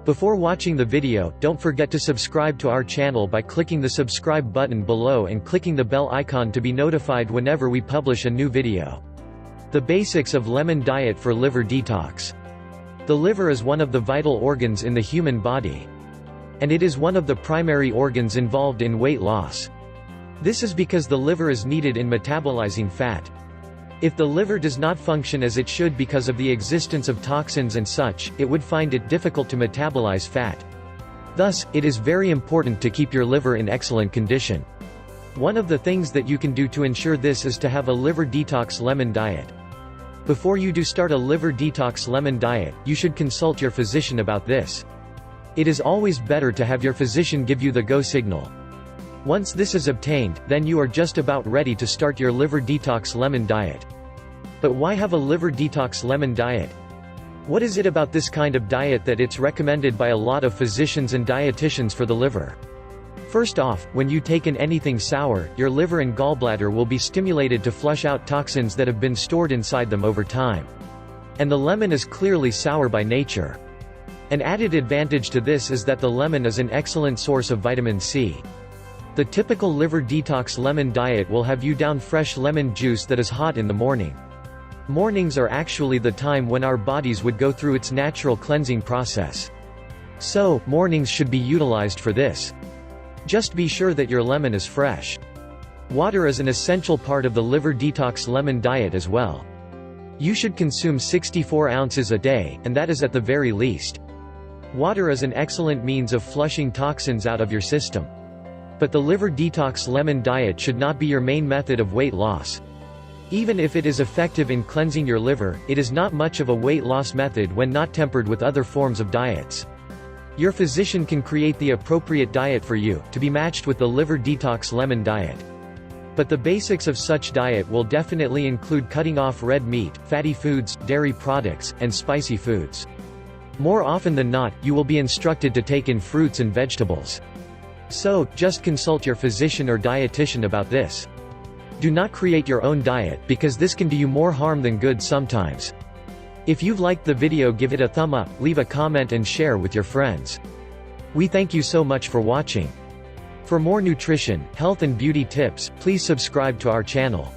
Before watching the video, don't forget to subscribe to our channel by clicking the subscribe button below and clicking the bell icon to be notified whenever we publish a new video. The basics of lemon diet for liver detox. The liver is one of the vital organs in the human body. And it is one of the primary organs involved in weight loss. This is because the liver is needed in metabolizing fat. If the liver does not function as it should because of the existence of toxins and such, it would find it difficult to metabolize fat. Thus, it is very important to keep your liver in excellent condition. One of the things that you can do to ensure this is to have a liver detox lemon diet. Before you do start a liver detox lemon diet, you should consult your physician about this. It is always better to have your physician give you the go signal. Once this is obtained, then you are just about ready to start your liver detox lemon diet. But why have a liver detox lemon diet? What is it about this kind of diet that it's recommended by a lot of physicians and dietitians for the liver? First off, when you take in anything sour, your liver and gallbladder will be stimulated to flush out toxins that have been stored inside them over time. And the lemon is clearly sour by nature. An added advantage to this is that the lemon is an excellent source of vitamin C. The typical liver detox lemon diet will have you down fresh lemon juice that is hot in the morning. Mornings are actually the time when our bodies would go through its natural cleansing process. So, mornings should be utilized for this. Just be sure that your lemon is fresh. Water is an essential part of the liver detox lemon diet as well. You should consume 64 ounces a day, and that is at the very least. Water is an excellent means of flushing toxins out of your system. But the liver detox lemon diet should not be your main method of weight loss. Even if it is effective in cleansing your liver, it is not much of a weight loss method when not tempered with other forms of diets. Your physician can create the appropriate diet for you, to be matched with the liver detox lemon diet. But the basics of such diet will definitely include cutting off red meat, fatty foods, dairy products, and spicy foods. More often than not, you will be instructed to take in fruits and vegetables. So, just consult your physician or dietitian about this. Do not create your own diet, because this can do you more harm than good sometimes. If you've liked the video, give it a thumb up, leave a comment and share with your friends. We thank you so much for watching. For more nutrition, health and beauty tips, please subscribe to our channel.